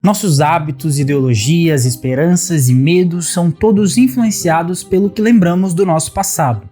Nossos hábitos, ideologias, esperanças e medos são todos influenciados pelo que lembramos do nosso passado.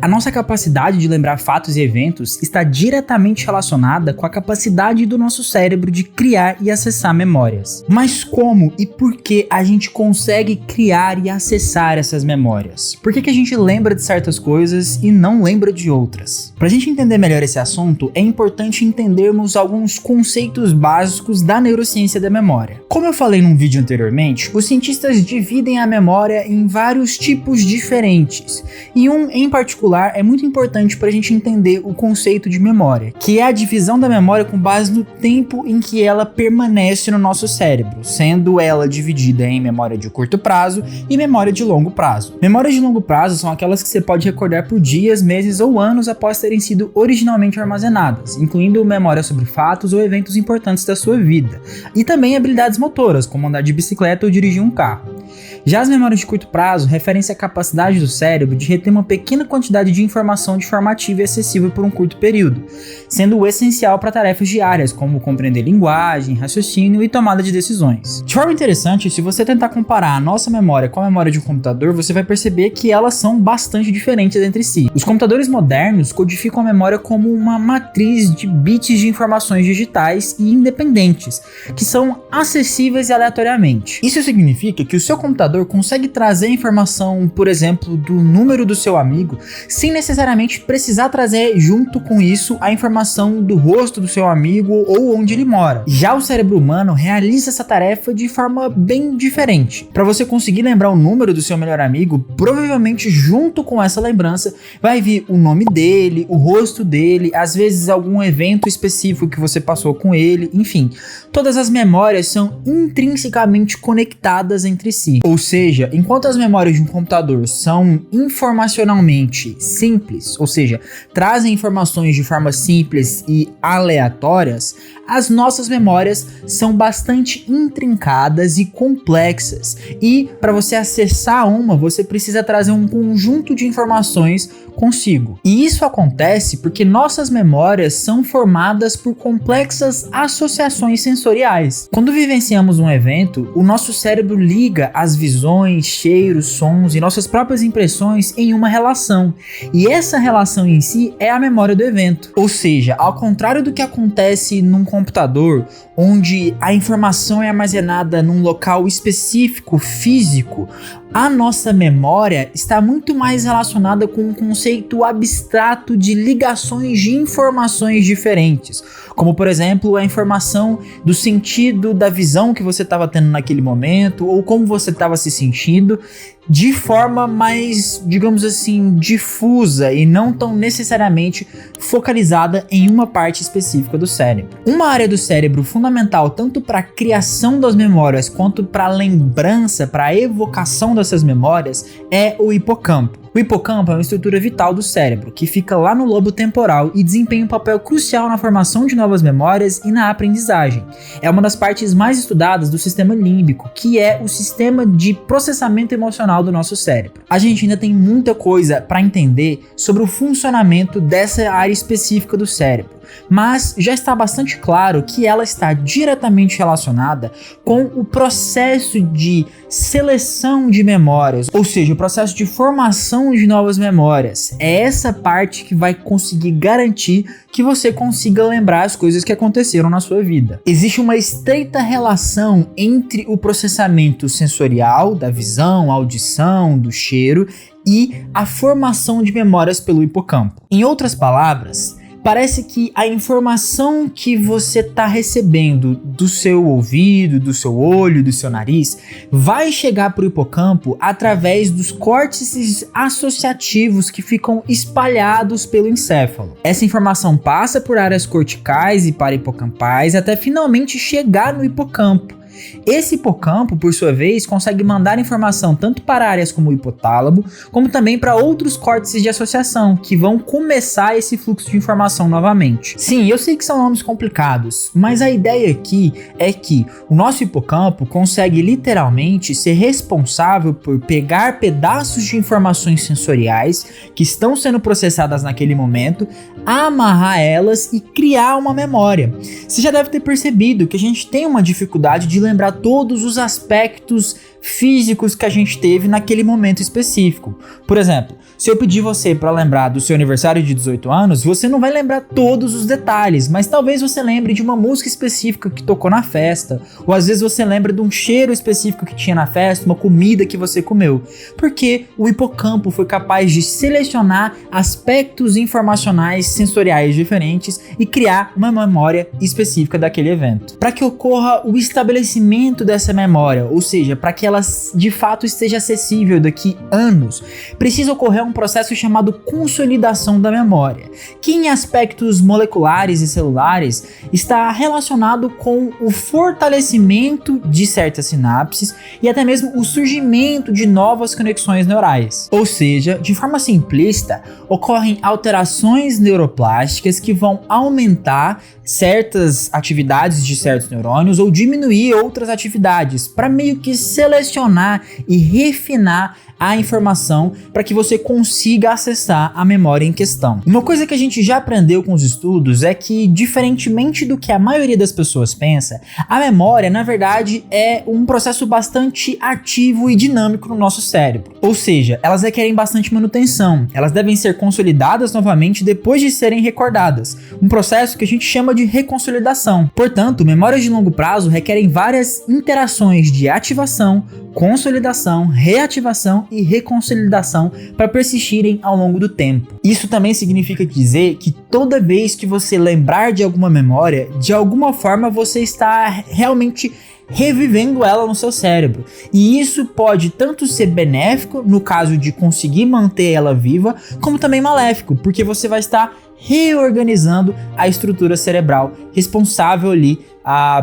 A nossa capacidade de lembrar fatos e eventos está diretamente relacionada com a capacidade do nosso cérebro de criar e acessar memórias. Mas como e por que a gente consegue criar e acessar essas memórias? Por que a gente lembra de certas coisas e não lembra de outras? Para a gente entender melhor esse assunto, é importante entendermos alguns conceitos básicos da neurociência da memória. Como eu falei num vídeo anteriormente, os cientistas dividem a memória em vários tipos diferentes, e um em particular é muito importante para a gente entender o conceito de memória, que é a divisão da memória com base no tempo em que ela permanece no nosso cérebro, sendo ela dividida em memória de curto prazo e memória de longo prazo. Memórias de longo prazo são aquelas que você pode recordar por dias, meses ou anos após terem sido originalmente armazenadas, incluindo memória sobre fatos ou eventos importantes da sua vida, e também habilidades motoras, como andar de bicicleta ou dirigir um carro. Já as memórias de curto prazo referem-se à capacidade do cérebro de reter uma pequena quantidade de informação de forma ativa e acessível por um curto período, sendo o essencial para tarefas diárias, como compreender linguagem, raciocínio e tomada de decisões. De forma interessante, se você tentar comparar a nossa memória com a memória de um computador, você vai perceber que elas são bastante diferentes entre si. Os computadores modernos codificam a memória como uma matriz de bits de informações digitais e independentes, que são acessíveis aleatoriamente. Isso significa que o seu computador consegue trazer a informação, por exemplo, do número do seu amigo, sem necessariamente precisar trazer junto com isso a informação do rosto do seu amigo ou onde ele mora. Já o cérebro humano realiza essa tarefa de forma bem diferente. Para você conseguir lembrar o número do seu melhor amigo, provavelmente junto com essa lembrança vai vir o nome dele, o rosto dele, às vezes algum evento específico que você passou com ele, enfim. Todas as memórias são intrinsecamente conectadas entre si. Ou seja, enquanto as memórias de um computador são informacionalmente simples, ou seja, trazem informações de forma simples e aleatórias, as nossas memórias são bastante intrincadas e complexas. E para você acessar uma, você precisa trazer um conjunto de informações consigo. E isso acontece porque nossas memórias são formadas por complexas associações sensoriais. Quando vivenciamos um evento, o nosso cérebro liga as visões, cheiros, sons e nossas próprias impressões em uma relação. E essa relação em si é a memória do evento. Ou seja, ao contrário do que acontece num computador, onde a informação é armazenada num local específico, físico, a nossa memória está muito mais relacionada com um conceito abstrato de ligações de informações diferentes, como por exemplo a informação do sentido da visão que você estava tendo naquele momento ou como você estava se sentindo, de forma mais, digamos assim, difusa e não tão necessariamente focalizada em uma parte específica do cérebro. Uma área do cérebro fundamental tanto para a criação das memórias quanto para a lembrança, para a evocação dessas memórias é o hipocampo. O hipocampo é uma estrutura vital do cérebro, que fica lá no lobo temporal e desempenha um papel crucial na formação de novas memórias e na aprendizagem. É uma das partes mais estudadas do sistema límbico, que é o sistema de processamento emocional do nosso cérebro. A gente ainda tem muita coisa para entender sobre o funcionamento dessa área específica do cérebro, mas já está bastante claro que ela está diretamente relacionada com o processo de seleção de memórias, ou seja, o processo de formação de novas memórias. É essa parte que vai conseguir garantir que você consiga lembrar as coisas que aconteceram na sua vida. Existe uma estreita relação entre o processamento sensorial, da visão, audição, do cheiro, e a formação de memórias pelo hipocampo. Em outras palavras, parece que a informação que você está recebendo do seu ouvido, do seu olho, do seu nariz, vai chegar para o hipocampo através dos córtices associativos que ficam espalhados pelo encéfalo. Essa informação passa por áreas corticais e parahipocampais até finalmente chegar no hipocampo. Esse hipocampo, por sua vez, consegue mandar informação tanto para áreas como o hipotálamo, como também para outros córtices de associação, que vão começar esse fluxo de informação novamente. Sim, eu sei que são nomes complicados, mas a ideia aqui é que o nosso hipocampo consegue literalmente ser responsável por pegar pedaços de informações sensoriais que estão sendo processadas naquele momento, amarrar elas e criar uma memória. Você já deve ter percebido que a gente tem uma dificuldade de de lembrar todos os aspectos físicos que a gente teve naquele momento específico. Por exemplo, se eu pedir você para lembrar do seu aniversário de 18 anos, você não vai lembrar todos os detalhes, mas talvez você lembre de uma música específica que tocou na festa, ou às vezes você lembra de um cheiro específico que tinha na festa, uma comida que você comeu, porque o hipocampo foi capaz de selecionar aspectos informacionais sensoriais diferentes e criar uma memória específica daquele evento. Para que ocorra o estabelecimento dessa memória, ou seja, para que ela de fato esteja acessível daqui anos, precisa ocorrer um processo chamado consolidação da memória, que em aspectos moleculares e celulares está relacionado com o fortalecimento de certas sinapses e até mesmo o surgimento de novas conexões neurais. Ou seja, de forma simplista, ocorrem alterações neuroplásticas que vão aumentar certas atividades de certos neurônios ou diminuir outras atividades para meio que selecionar e refinar a informação para que você consiga acessar a memória em questão. Uma coisa que a gente já aprendeu com os estudos é que, diferentemente do que a maioria das pessoas pensa, a memória, na verdade, é um processo bastante ativo e dinâmico no nosso cérebro. Ou seja, elas requerem bastante manutenção, elas devem ser consolidadas novamente depois de serem recordadas, um processo que a gente chama de reconsolidação. Portanto, memórias de longo prazo requerem várias interações de ativação, consolidação, reativação e reconsolidação para persistirem ao longo do tempo. Isso também significa dizer que toda vez que você lembrar de alguma memória, de alguma forma você está realmente revivendo ela no seu cérebro. E isso pode tanto ser benéfico, no caso de conseguir manter ela viva, como também maléfico, porque você vai estar reorganizando a estrutura cerebral responsável ali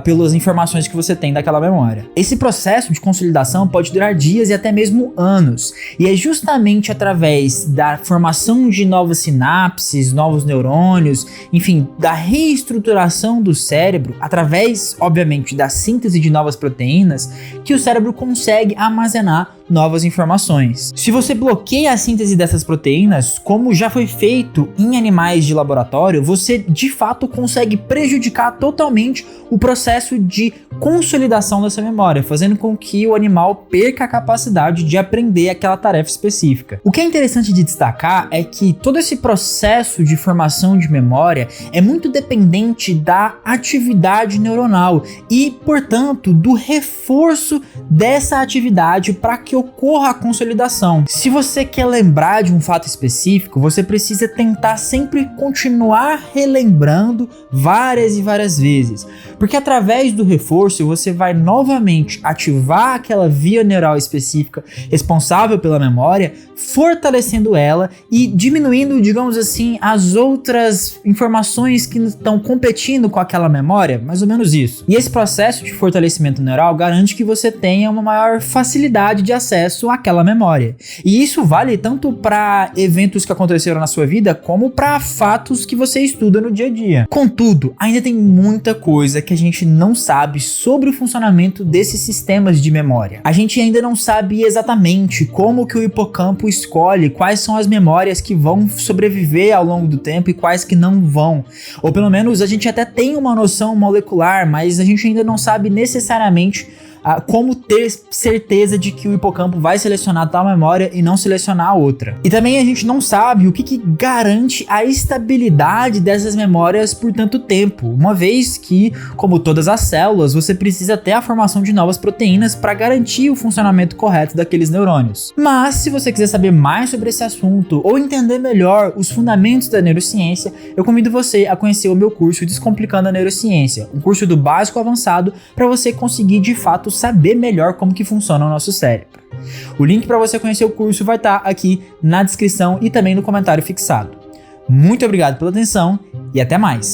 pelas informações que você tem daquela memória. Esse processo de consolidação pode durar dias e até mesmo anos, e é justamente através da formação de novas sinapses, novos neurônios, enfim, da reestruturação do cérebro, através, obviamente, da síntese de novas proteínas, que o cérebro consegue armazenar novas informações. Se você bloqueia a síntese dessas proteínas, como já foi feito em animais de laboratório, você de fato consegue prejudicar totalmente o processo de consolidação dessa memória, fazendo com que o animal perca a capacidade de aprender aquela tarefa específica. O que é interessante de destacar é que todo esse processo de formação de memória é muito dependente da atividade neuronal e, portanto, do reforço dessa atividade para que ocorra a consolidação. Se você quer lembrar de um fato específico, você precisa tentar sempre continuar relembrando várias e várias vezes, porque através do reforço você vai novamente ativar aquela via neural específica responsável pela memória, fortalecendo ela e diminuindo, digamos assim, as outras informações que estão competindo com aquela memória, mais ou menos isso. E esse processo de fortalecimento neural garante que você tenha uma maior facilidade de acesso àquela memória. E isso vale tanto para eventos que aconteceram na sua vida, como para fatos que você estuda no dia a dia. Contudo, ainda tem muita coisa que a gente não sabe sobre o funcionamento desses sistemas de memória. A gente ainda não sabe exatamente como que o hipocampo escolhe quais são as memórias que vão sobreviver ao longo do tempo e quais que não vão. Ou pelo menos a gente até tem uma noção molecular, mas a gente ainda não sabe necessariamente como ter certeza de que o hipocampo vai selecionar tal memória e não selecionar a outra. E também a gente não sabe o que garante a estabilidade dessas memórias por tanto tempo, uma vez que, como todas as células, você precisa ter a formação de novas proteínas para garantir o funcionamento correto daqueles neurônios. Mas, se você quiser saber mais sobre esse assunto ou entender melhor os fundamentos da neurociência, eu convido você a conhecer o meu curso Descomplicando a Neurociência, um curso do básico ao avançado para você conseguir de fato saber melhor como que funciona o nosso cérebro. O link para você conhecer o curso vai estar aqui na descrição e também no comentário fixado. Muito obrigado pela atenção e até mais!